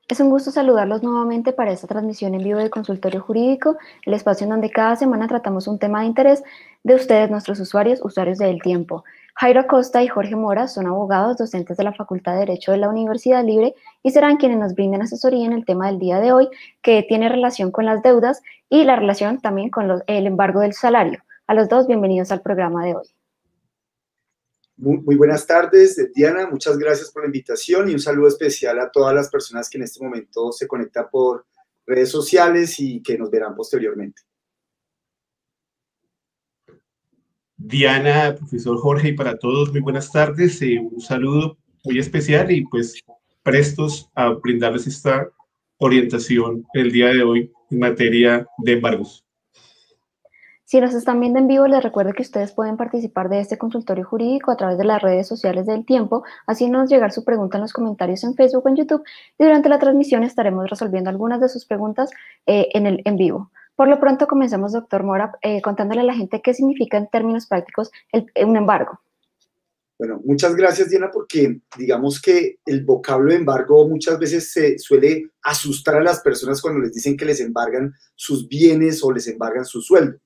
Es un gusto saludarlos nuevamente para esta transmisión en vivo del Consultorio Jurídico, el espacio en donde cada semana tratamos un tema de interés de ustedes, nuestros usuarios, usuarios de El Tiempo. Jairo Acosta y Jorge Mora son abogados docentes de la Facultad de Derecho de la Universidad Libre y serán quienes nos brinden asesoría en el tema del día de hoy, que tiene relación con las deudas y la relación también con el embargo del salario. A los dos, bienvenidos al programa de hoy. Muy buenas tardes, Diana. Muchas gracias por la invitación y un saludo especial a todas las personas que en este momento se conectan por redes sociales y que nos verán posteriormente. Diana, profesor Jorge, y para todos, muy buenas tardes. Un saludo muy especial y pues prestos a brindarles esta orientación el día de hoy en materia de embargos. Si nos están viendo en vivo, les recuerdo que ustedes pueden participar de este consultorio jurídico a través de las redes sociales del Tiempo, haciéndonos llegar su pregunta en los comentarios en Facebook o en YouTube, y durante la transmisión estaremos resolviendo algunas de sus preguntas en vivo. Por lo pronto, comencemos, doctor Mora, contándole a la gente qué significa en términos prácticos un embargo. Bueno, muchas gracias, Diana, porque digamos que el vocablo de embargo muchas veces se suele asustar a las personas cuando les dicen que les embargan sus bienes o les embargan su sueldo.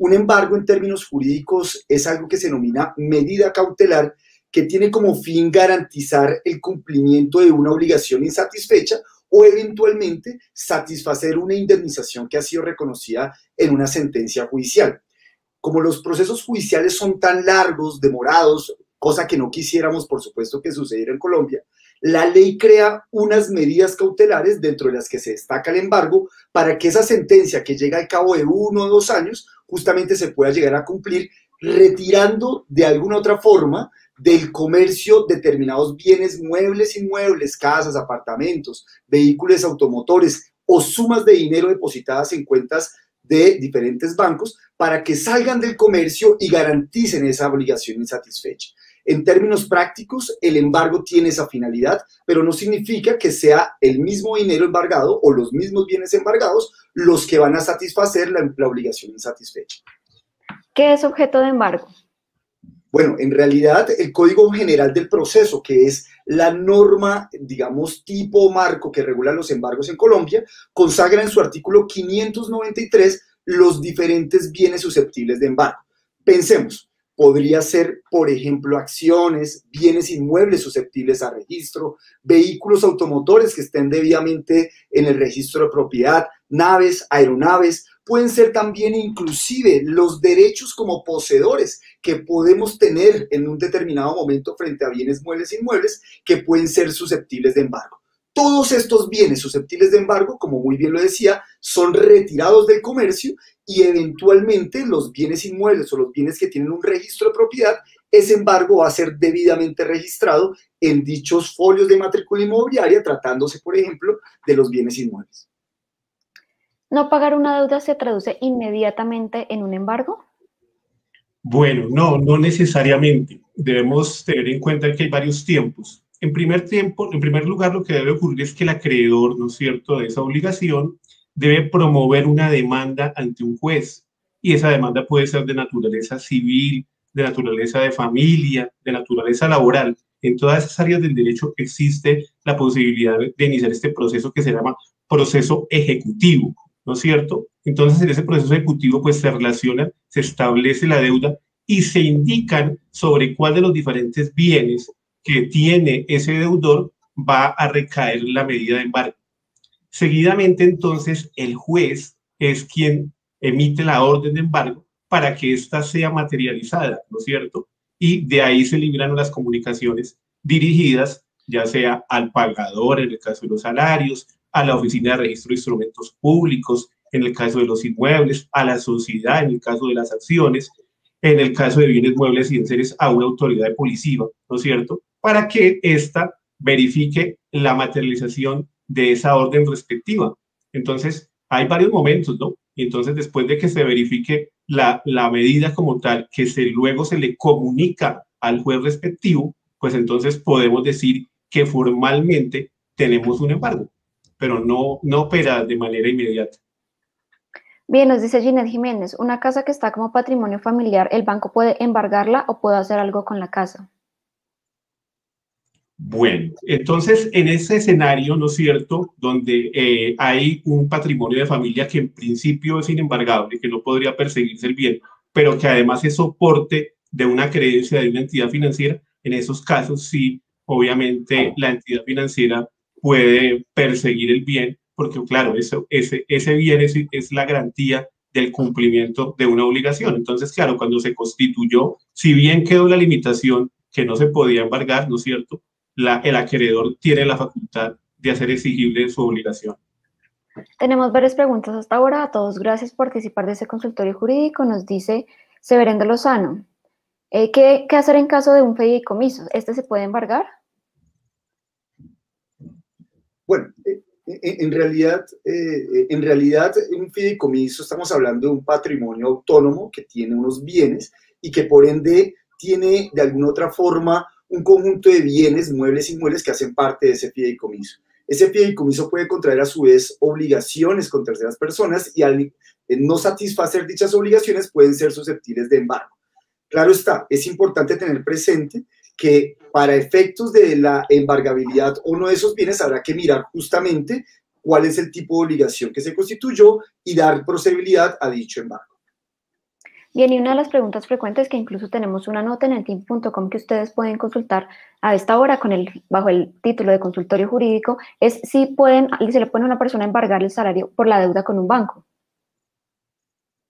Un embargo en términos jurídicos es algo que se denomina medida cautelar que tiene como fin garantizar el cumplimiento de una obligación insatisfecha o eventualmente satisfacer una indemnización que ha sido reconocida en una sentencia judicial. Como los procesos judiciales son tan largos, demorados, cosa que no quisiéramos, por supuesto, que sucediera en Colombia, la ley crea unas medidas cautelares dentro de las que se destaca el embargo para que esa sentencia que llega al cabo de 1 o 2 años justamente se pueda llegar a cumplir retirando de alguna otra forma del comercio determinados bienes muebles, inmuebles, casas, apartamentos, vehículos automotores o sumas de dinero depositadas en cuentas de diferentes bancos para que salgan del comercio y garanticen esa obligación insatisfecha. En términos prácticos, el embargo tiene esa finalidad, pero no significa que sea el mismo dinero embargado o los mismos bienes embargados los que van a satisfacer la obligación insatisfecha. ¿Qué es objeto de embargo? Bueno, en realidad el Código General del Proceso, que es la norma, digamos, tipo o marco que regula los embargos en Colombia, consagra en su artículo 593 los diferentes bienes susceptibles de embargo. Pensemos, podría ser, por ejemplo, acciones, bienes inmuebles susceptibles a registro, vehículos automotores que estén debidamente en el registro de propiedad, naves, aeronaves, pueden ser también inclusive los derechos como poseedores que podemos tener en un determinado momento frente a bienes muebles e inmuebles que pueden ser susceptibles de embargo. Todos estos bienes susceptibles de embargo, como muy bien lo decía, son retirados del comercio y eventualmente los bienes inmuebles o los bienes que tienen un registro de propiedad, ese embargo va a ser debidamente registrado en dichos folios de matrícula inmobiliaria, tratándose, por ejemplo, de los bienes inmuebles. ¿No pagar una deuda se traduce inmediatamente en un embargo? Bueno, no necesariamente. Debemos tener en cuenta que hay varios tiempos. En primer lugar, lo que debe ocurrir es que el acreedor, ¿no es cierto?, de esa obligación debe promover una demanda ante un juez. Y esa demanda puede ser de naturaleza civil, de naturaleza de familia, de naturaleza laboral. En todas esas áreas del derecho existe la posibilidad de iniciar este proceso que se llama proceso ejecutivo, ¿no es cierto? Entonces, en ese proceso ejecutivo, pues se relaciona, se establece la deuda y se indican sobre cuál de los diferentes bienes que tiene ese deudor va a recaer la medida de embargo. Seguidamente, entonces, el juez es quien emite la orden de embargo para que ésta sea materializada, ¿no es cierto? Y de ahí se libran las comunicaciones dirigidas, ya sea al pagador en el caso de los salarios, a la Oficina de Registro de Instrumentos Públicos en el caso de los inmuebles, a la sociedad en el caso de las acciones, en el caso de bienes muebles y enseres a una autoridad de policía, ¿no es cierto? Para que ésta verifique la materialización de esa orden respectiva. Entonces, hay varios momentos, ¿no? Y entonces, después de que se verifique la medida como tal, que luego se le comunica al juez respectivo, pues entonces podemos decir que formalmente tenemos un embargo, pero no opera de manera inmediata. Bien, nos dice Ginette Jiménez, una casa que está como patrimonio familiar, ¿el banco puede embargarla o puede hacer algo con la casa? Bueno, entonces en ese escenario, ¿no es cierto?, donde hay un patrimonio de familia que en principio es inembargable, que no podría perseguirse el bien, pero que además es soporte de una creencia de una entidad financiera, en esos casos sí, obviamente la entidad financiera puede perseguir el bien, porque claro, ese bien es la garantía del cumplimiento de una obligación. Entonces, claro, cuando se constituyó, si bien quedó la limitación que no se podía embargar, ¿no es cierto?, el acreedor tiene la facultad de hacer exigible su obligación. Tenemos varias preguntas hasta ahora. A todos, gracias por participar de ese consultorio jurídico. Nos dice Severendo Lozano. ¿Qué hacer en caso de un fideicomiso? ¿Este se puede embargar? Bueno, en realidad, un fideicomiso, estamos hablando de un patrimonio autónomo que tiene unos bienes y que por ende tiene de alguna otra forma un conjunto de bienes, muebles e inmuebles que hacen parte de ese fideicomiso. Ese fideicomiso puede contraer a su vez obligaciones con terceras personas y al no satisfacer dichas obligaciones pueden ser susceptibles de embargo. Claro está, es importante tener presente que para efectos de la embargabilidad o no de esos bienes habrá que mirar justamente cuál es el tipo de obligación que se constituyó y dar procedibilidad a dicho embargo. Bien, y una de las preguntas frecuentes, que incluso tenemos una nota en el tiempo.com que ustedes pueden consultar a esta hora bajo el título de consultorio jurídico, es si se le puede a una persona embargar el salario por la deuda con un banco.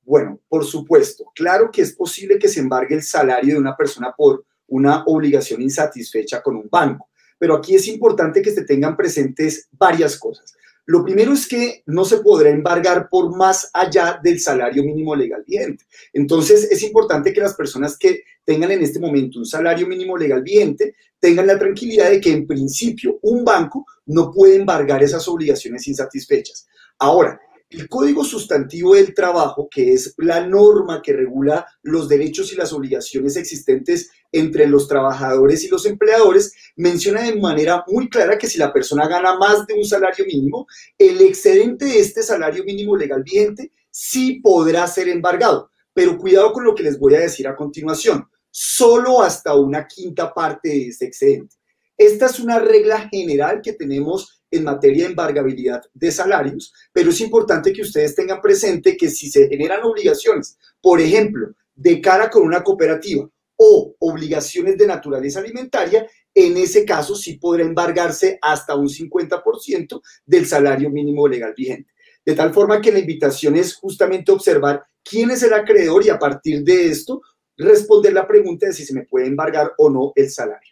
Bueno, por supuesto, claro que es posible que se embargue el salario de una persona por una obligación insatisfecha con un banco, pero aquí es importante que se tengan presentes varias cosas. Lo primero es que no se podrá embargar por más allá del salario mínimo legal vigente. Entonces, es importante que las personas que tengan en este momento un salario mínimo legal vigente tengan la tranquilidad de que en principio un banco no puede embargar esas obligaciones insatisfechas. Ahora, el Código Sustantivo del Trabajo, que es la norma que regula los derechos y las obligaciones existentes entre los trabajadores y los empleadores, menciona de manera muy clara que si la persona gana más de un salario mínimo, el excedente de este salario mínimo legal vigente sí podrá ser embargado. Pero cuidado con lo que les voy a decir a continuación, solo hasta una quinta parte de ese excedente. Esta es una regla general que tenemos en materia de embargabilidad de salarios, pero es importante que ustedes tengan presente que si se generan obligaciones, por ejemplo, de cara con una cooperativa o obligaciones de naturaleza alimentaria, en ese caso sí podrá embargarse hasta un 50% del salario mínimo legal vigente. De tal forma que la invitación es justamente observar quién es el acreedor y a partir de esto responder la pregunta de si se me puede embargar o no el salario.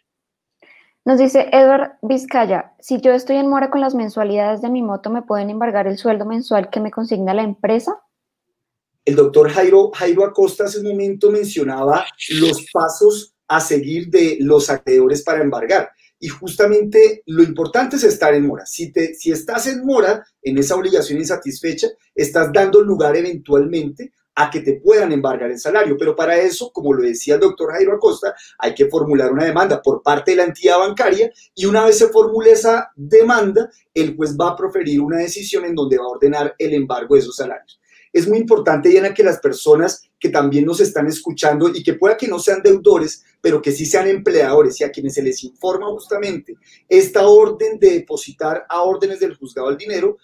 Nos dice Edward Vizcaya, si yo estoy en mora con las mensualidades de mi moto, ¿me pueden embargar el sueldo mensual que me consigna la empresa? El doctor Jairo Acosta hace un momento mencionaba los pasos a seguir de los acreedores para embargar. Y justamente lo importante es estar en mora. Si estás en mora, en esa obligación insatisfecha, estás dando lugar eventualmente a que te puedan embargar el salario. Pero para eso, como lo decía el doctor Jairo Acosta, hay que formular una demanda por parte de la entidad bancaria y una vez se formule esa demanda, el juez va a proferir una decisión en donde va a ordenar el embargo de esos salarios. Es muy importante, Diana, que las personas que también nos están escuchando y que pueda que no sean deudores, pero que sí sean empleadores y a quienes se les informa justamente esta orden de depositar a órdenes del juzgado el dinero,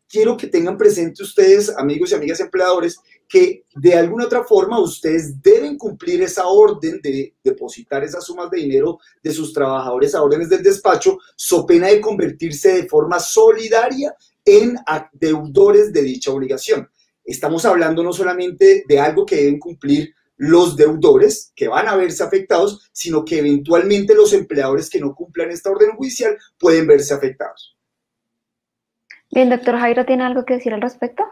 quiero que tengan presente ustedes, amigos y amigas empleadores, que de alguna otra forma ustedes deben cumplir esa orden de depositar esas sumas de dinero de sus trabajadores a órdenes del despacho, so pena de convertirse de forma solidaria en deudores de dicha obligación. Estamos hablando no solamente de algo que deben cumplir los deudores, que van a verse afectados, sino que eventualmente los empleadores que no cumplan esta orden judicial pueden verse afectados. Bien, doctor Jairo, ¿tiene algo que decir al respecto?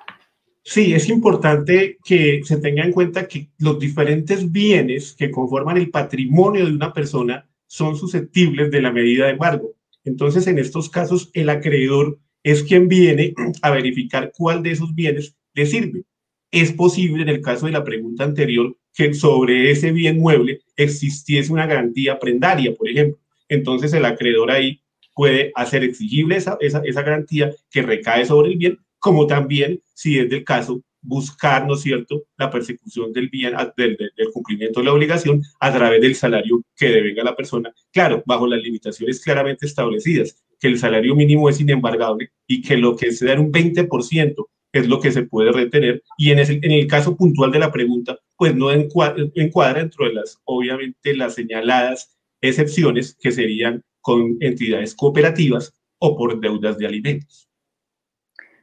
Sí, es importante que se tenga en cuenta que los diferentes bienes que conforman el patrimonio de una persona son susceptibles de la medida de embargo. Entonces, en estos casos, el acreedor es quien viene a verificar cuál de esos bienes le sirve. Es posible, en el caso de la pregunta anterior, que sobre ese bien mueble existiese una garantía prendaria, por ejemplo. Entonces, el acreedor ahí puede hacer exigible esa garantía que recae sobre el bien, como también, si es del caso, buscar, ¿no es cierto?, la persecución del bien, del cumplimiento de la obligación a través del salario que devenga la persona, claro, bajo las limitaciones claramente establecidas, que el salario mínimo es inembargable y que lo que exceda en un 20% es lo que se puede retener, y en el caso puntual de la pregunta, pues no encuadra dentro de las, obviamente, las señaladas excepciones que serían con entidades cooperativas o por deudas de alimentos.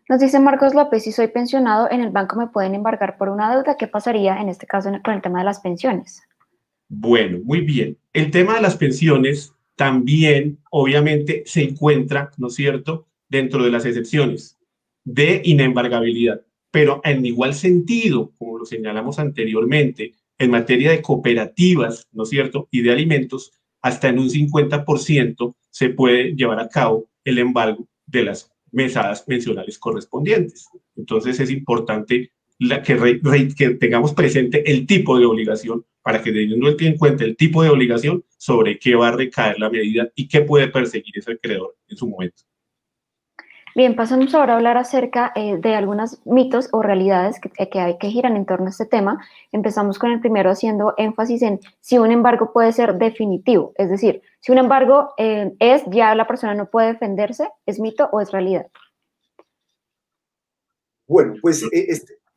Nos dice Marcos López, si soy pensionado, en el banco me pueden embargar por una deuda. ¿Qué pasaría en este caso con el tema de las pensiones? Bueno, muy bien. El tema de las pensiones también, obviamente, se encuentra, ¿no es cierto?, dentro de las excepciones de inembargabilidad, pero en igual sentido, como lo señalamos anteriormente, en materia de cooperativas, ¿no es cierto?, y de alimentos, hasta en un 50% se puede llevar a cabo el embargo de las mesadas pensionales correspondientes. Entonces es importante que tengamos presente el tipo de obligación para que teniendo en cuenta el tipo de obligación sobre qué va a recaer la medida y qué puede perseguir ese acreedor en su momento. Bien, pasamos ahora a hablar acerca de algunos mitos o realidades que giran en torno a este tema. Empezamos con el primero haciendo énfasis en si un embargo puede ser definitivo, es decir, si un embargo ya la persona no puede defenderse, ¿es mito o es realidad? Bueno, pues,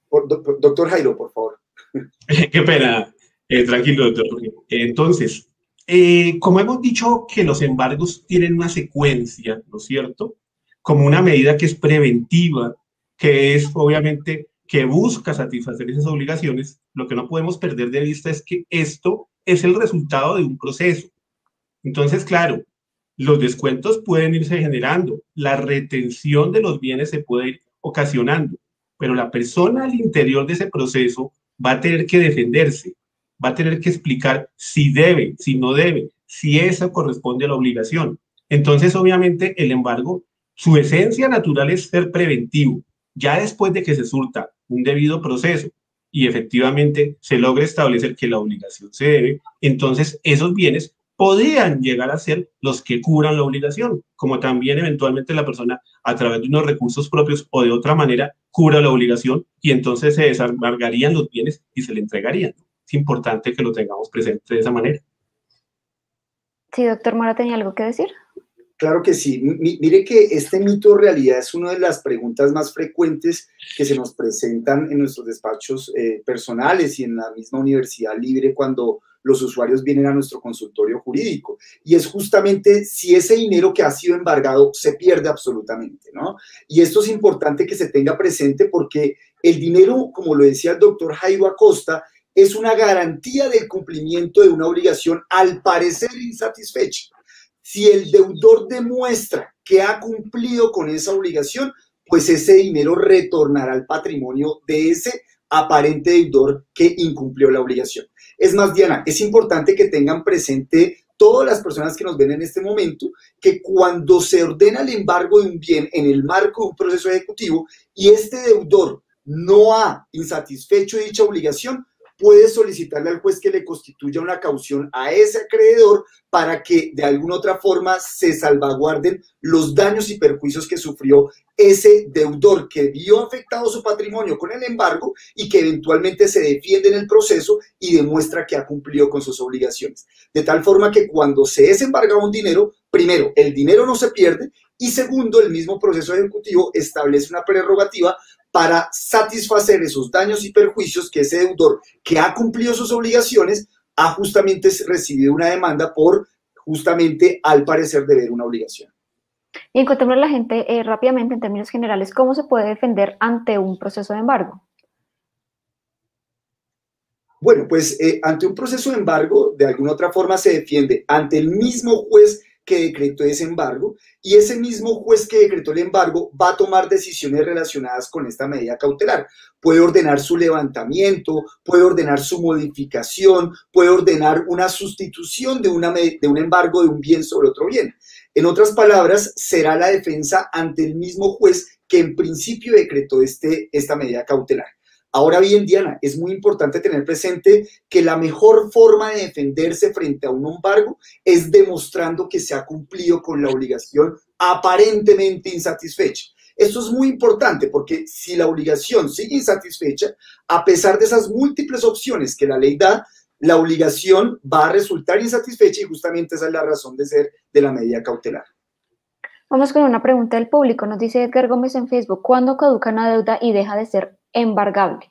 doctor Jairo, por favor. Qué pena, tranquilo, doctor. Entonces, como hemos dicho que los embargos tienen una secuencia, ¿no es cierto?, como una medida que es preventiva, que es obviamente que busca satisfacer esas obligaciones, lo que no podemos perder de vista es que esto es el resultado de un proceso. Entonces, claro, los descuentos pueden irse generando, la retención de los bienes se puede ir ocasionando, pero la persona al interior de ese proceso va a tener que defenderse, va a tener que explicar si debe, si no debe, si eso corresponde a la obligación. Entonces, obviamente, el embargo, su esencia natural es ser preventivo. Ya después de que se surta un debido proceso y efectivamente se logre establecer que la obligación se debe, entonces esos bienes podrían llegar a ser los que cubran la obligación, como también eventualmente la persona a través de unos recursos propios o de otra manera cubra la obligación y entonces se desembargarían los bienes y se le entregarían. Es importante que lo tengamos presente de esa manera. Sí, doctor Mora, ¿tenía algo que decir? Claro que sí. Mire que este mito en realidad es una de las preguntas más frecuentes que se nos presentan en nuestros despachos personales y en la misma Universidad Libre cuando los usuarios vienen a nuestro consultorio jurídico. Y es justamente si ese dinero que ha sido embargado se pierde absolutamente, ¿no? Y esto es importante que se tenga presente porque el dinero, como lo decía el doctor Jairo Acosta, es una garantía del cumplimiento de una obligación al parecer insatisfecha. Si el deudor demuestra que ha cumplido con esa obligación, pues ese dinero retornará al patrimonio de ese aparente deudor que incumplió la obligación. Es más, Diana, es importante que tengan presente todas las personas que nos ven en este momento, que cuando se ordena el embargo de un bien en el marco de un proceso ejecutivo y este deudor no ha insatisfecho dicha obligación, puede solicitarle al juez que le constituya una caución a ese acreedor para que de alguna otra forma se salvaguarden los daños y perjuicios que sufrió ese deudor que vio afectado su patrimonio con el embargo y que eventualmente se defiende en el proceso y demuestra que ha cumplido con sus obligaciones. De tal forma que cuando se desembarga un dinero, primero, el dinero no se pierde y segundo, el mismo proceso ejecutivo establece una prerrogativa para satisfacer esos daños y perjuicios que ese deudor que ha cumplido sus obligaciones ha justamente recibido una demanda por justamente al parecer deber una obligación. Y encontremos a la gente rápidamente en términos generales, ¿cómo se puede defender ante un proceso de embargo? Bueno, pues ante un proceso de embargo, de alguna otra forma se defiende ante el mismo juez que decretó ese embargo y ese mismo juez que decretó el embargo va a tomar decisiones relacionadas con esta medida cautelar. Puede ordenar su levantamiento, puede ordenar su modificación, puede ordenar una sustitución de un embargo de un bien sobre otro bien. En otras palabras, será la defensa ante el mismo juez que en principio decretó esta medida cautelar. Ahora bien, Diana, es muy importante tener presente que la mejor forma de defenderse frente a un embargo es demostrando que se ha cumplido con la obligación aparentemente insatisfecha. Esto es muy importante porque si la obligación sigue insatisfecha, a pesar de esas múltiples opciones que la ley da, la obligación va a resultar insatisfecha y justamente esa es la razón de ser de la medida cautelar. Vamos con una pregunta del público. Nos dice Edgar Gómez en Facebook, ¿cuándo caduca una deuda y deja de ser embargable?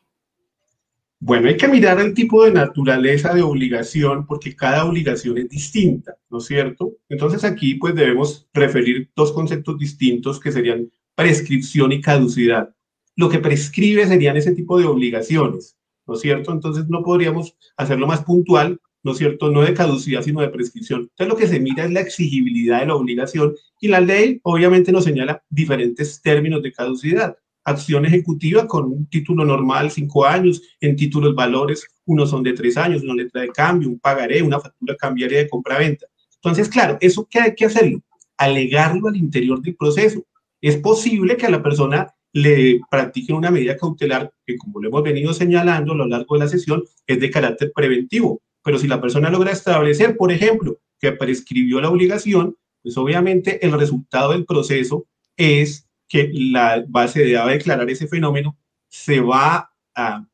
Bueno, hay que mirar el tipo de naturaleza de obligación porque cada obligación es distinta, ¿no es cierto? Entonces aquí pues debemos referir dos conceptos distintos que serían prescripción y caducidad. Lo que prescribe serían ese tipo de obligaciones, ¿no es cierto? Entonces no podríamos hacerlo más puntual, ¿no es cierto? No de caducidad, sino de prescripción. Entonces lo que se mira es la exigibilidad de la obligación y la ley obviamente nos señala diferentes términos de caducidad. Acción ejecutiva con un título normal 5 años, en títulos valores, unos son de 3 años, una letra de cambio, un pagaré, una factura cambiaria de compra-venta. Entonces, claro, ¿eso qué hay que hacerlo? Alegarlo al interior del proceso. Es posible que a la persona le practiquen una medida cautelar que, como lo hemos venido señalando a lo largo de la sesión, es de carácter preventivo. Pero si la persona logra establecer, por ejemplo, que prescribió la obligación, pues obviamente el resultado del proceso es que la base debe declarar ese fenómeno, se va a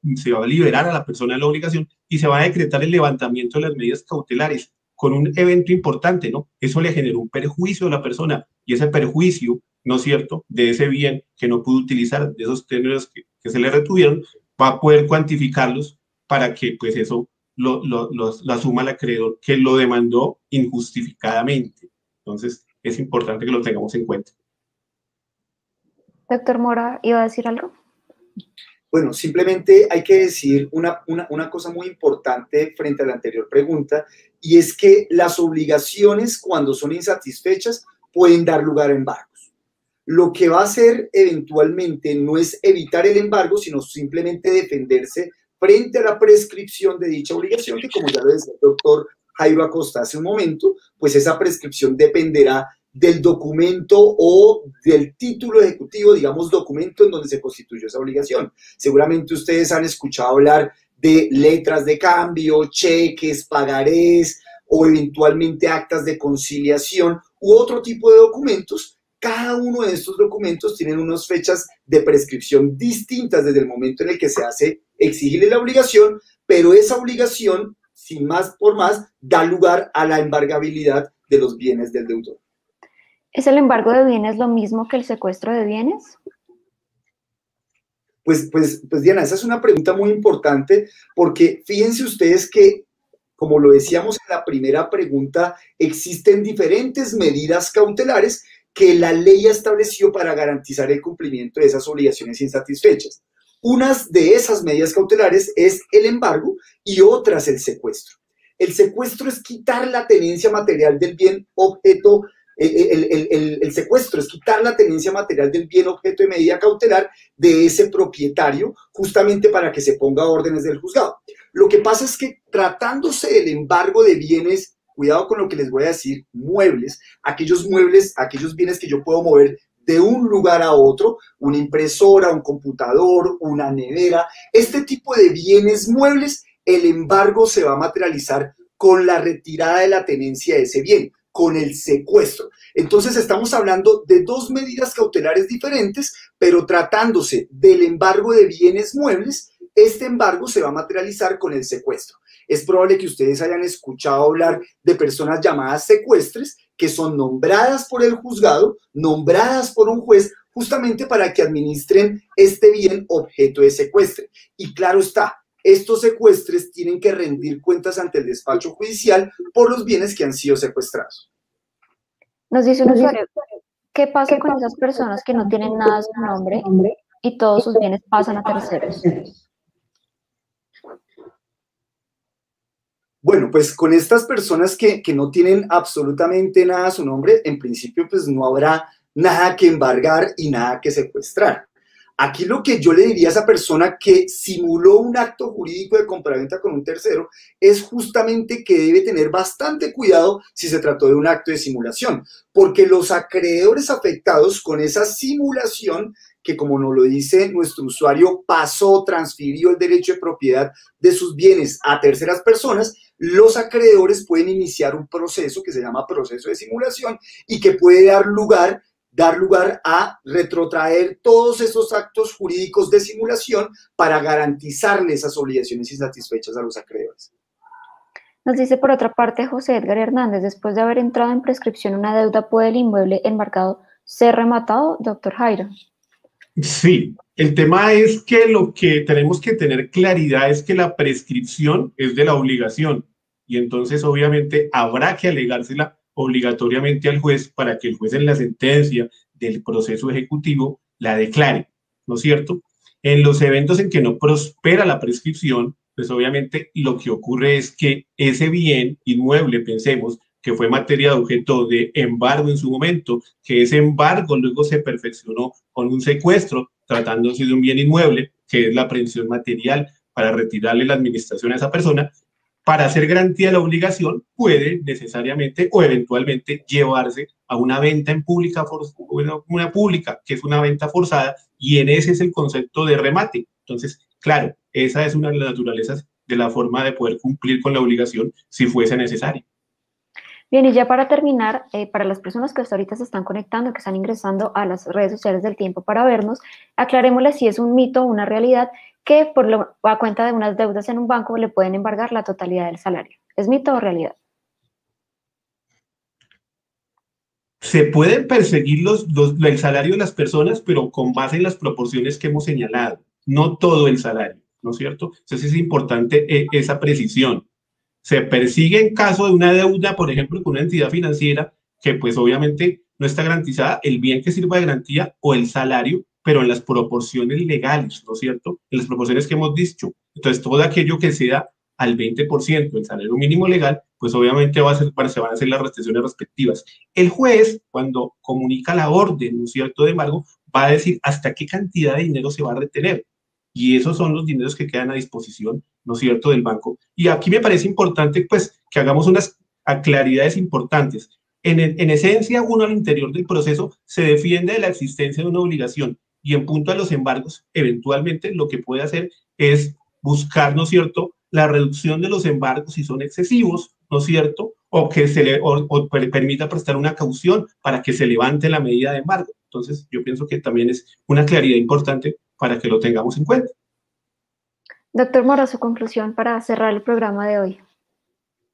liberar a la persona de la obligación y se va a decretar el levantamiento de las medidas cautelares con un evento importante, ¿no? Eso le generó un perjuicio a la persona y ese perjuicio, ¿no es cierto?, de ese bien que no pudo utilizar, de esos términos que se le retuvieron, va a poder cuantificarlos para que pues eso lo asuma el acreedor que lo demandó injustificadamente. Entonces, es importante que lo tengamos en cuenta. Doctor Mora, ¿iba a decir algo? Bueno, simplemente hay que decir una cosa muy importante frente a la anterior pregunta, y es que las obligaciones, cuando son insatisfechas, pueden dar lugar a embargos. Lo que va a hacer eventualmente no es evitar el embargo, sino simplemente defenderse frente a la prescripción de dicha obligación, que como ya lo decía el doctor Jairo Acosta hace un momento, pues esa prescripción dependerá del documento o del título ejecutivo, digamos, documento en donde se constituyó esa obligación. Seguramente ustedes han escuchado hablar de letras de cambio, cheques, pagarés o eventualmente actas de conciliación u otro tipo de documentos. Cada uno de estos documentos tienen unas fechas de prescripción distintas desde el momento en el que se hace exigible la obligación, pero esa obligación, sin más por más, da lugar a la embargabilidad de los bienes del deudor. ¿Es el embargo de bienes lo mismo que el secuestro de bienes? Pues Diana, esa es una pregunta muy importante porque fíjense ustedes que, como lo decíamos en la primera pregunta, existen diferentes medidas cautelares que la ley estableció para garantizar el cumplimiento de esas obligaciones insatisfechas. Unas de esas medidas cautelares es el embargo y otras el secuestro. El secuestro es quitar la tenencia material del bien objeto. El secuestro es quitar la tenencia material del bien objeto de medida cautelar de ese propietario, justamente para que se ponga órdenes del juzgado. Lo que pasa es que tratándose del embargo de bienes, cuidado con lo que les voy a decir, muebles, aquellos bienes que yo puedo mover de un lugar a otro, una impresora, un computador, una nevera, este tipo de bienes muebles, el embargo se va a materializar con la retirada de la tenencia de ese bien, con el secuestro. Entonces estamos hablando de dos medidas cautelares diferentes, pero tratándose del embargo de bienes muebles, este embargo se va a materializar con el secuestro. Es probable que ustedes hayan escuchado hablar de personas llamadas secuestres, que son nombradas por el juzgado, nombradas por un juez, justamente para que administren este bien objeto de secuestro. Y claro está, estos secuestres tienen que rendir cuentas ante el despacho judicial por los bienes que han sido secuestrados. Nos dice un usuario, ¿qué pasa con esas personas que no tienen nada a su nombre y todos sus bienes pasan a terceros? Bueno, pues con estas personas que no tienen absolutamente nada a su nombre, en principio pues no habrá nada que embargar y nada que secuestrar. Aquí lo que yo le diría a esa persona que simuló un acto jurídico de compraventa con un tercero es justamente que debe tener bastante cuidado si se trató de un acto de simulación, porque los acreedores afectados con esa simulación, que como nos lo dice nuestro usuario, transfirió el derecho de propiedad de sus bienes a terceras personas, los acreedores pueden iniciar un proceso que se llama proceso de simulación y que puede dar lugar dar lugar a retrotraer todos esos actos jurídicos de simulación para garantizarle esas obligaciones insatisfechas a los acreedores. Nos dice por otra parte José Edgar Hernández, después de haber entrado en prescripción una deuda, ¿puede el inmueble embargado ser rematado, doctor Jairo? Sí, el tema es que lo que tenemos que tener claridad es que la prescripción es de la obligación y entonces obviamente habrá que alegársela obligatoriamente al juez para que el juez en la sentencia del proceso ejecutivo la declare, ¿no es cierto? En los eventos en que no prospera la prescripción, pues obviamente lo que ocurre es que ese bien inmueble, pensemos, que fue materia de objeto de embargo en su momento, que ese embargo luego se perfeccionó con un secuestro, tratándose de un bien inmueble, que es la aprehensión material para retirarle la administración a esa persona, para hacer garantía de la obligación, puede necesariamente o eventualmente llevarse a una venta en pública, una pública, que es una venta forzada, y en ese es el concepto de remate. Entonces, claro, esa es una de las naturalezas de la forma de poder cumplir con la obligación si fuese necesario. Bien, y ya para terminar, para las personas que hasta ahorita se están conectando, que están ingresando a las redes sociales del Tiempo para vernos, aclarémosles si es un mito o una realidad que a cuenta de unas deudas en un banco le pueden embargar la totalidad del salario. ¿Es mito o realidad? Se pueden perseguir el salario de las personas, pero con base en las proporciones que hemos señalado, no todo el salario, ¿no es cierto? Entonces es importante esa precisión. Se persigue en caso de una deuda, por ejemplo, con una entidad financiera que pues obviamente no está garantizada el bien que sirva de garantía o el salario, pero en las proporciones legales, ¿no es cierto? En las proporciones que hemos dicho. Entonces, todo aquello que sea al 20% del salario mínimo legal, pues obviamente se van a hacer las restricciones respectivas. El juez, cuando comunica la orden, ¿no es cierto?, de embargo, va a decir hasta qué cantidad de dinero se va a retener. Y esos son los dineros que quedan a disposición, ¿no es cierto?, del banco. Y aquí me parece importante, pues, que hagamos unas claridades importantes. En esencia, uno al interior del proceso se defiende de la existencia de una obligación y en punto a los embargos, eventualmente lo que puede hacer es buscar, ¿no es cierto?, la reducción de los embargos si son excesivos, ¿no es cierto?, o que o permita prestar una caución para que se levante la medida de embargo. Entonces, yo pienso que también es una claridad importante para que lo tengamos en cuenta. Doctor Mora, su conclusión para cerrar el programa de hoy.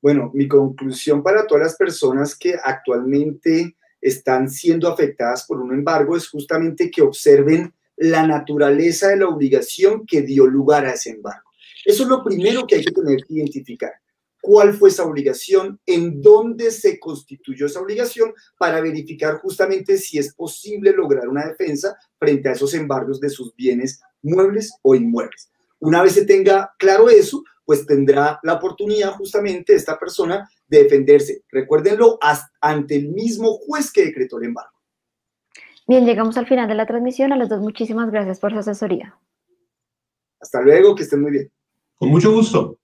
Bueno, mi conclusión para todas las personas que actualmente están siendo afectadas por un embargo es justamente que observen la naturaleza de la obligación que dio lugar a ese embargo. Eso es lo primero que hay que tener que identificar. ¿Cuál fue esa obligación? ¿En dónde se constituyó esa obligación? Para verificar justamente si es posible lograr una defensa frente a esos embargos de sus bienes muebles o inmuebles. Una vez se tenga claro eso, pues tendrá la oportunidad justamente esta persona de defenderse. Recuérdenlo, ante el mismo juez que decretó el embargo. Bien, llegamos al final de la transmisión. A los dos, muchísimas gracias por su asesoría. Hasta luego, que estén muy bien. Con mucho gusto.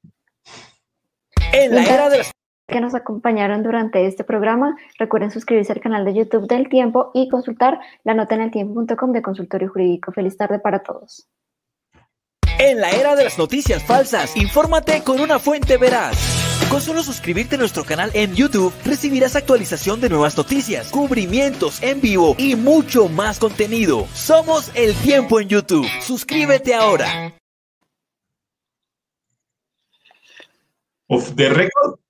En la era de las que nos acompañaron durante este programa, recuerden suscribirse al canal de YouTube del Tiempo y consultar la nota en eltiempo.com de Consultorio Jurídico. Feliz tarde para todos. En la era de las noticias falsas, infórmate con una fuente veraz. Con solo suscribirte a nuestro canal en YouTube, recibirás actualización de nuevas noticias, cubrimientos en vivo y mucho más contenido. Somos El Tiempo en YouTube. Suscríbete ahora. Off the record.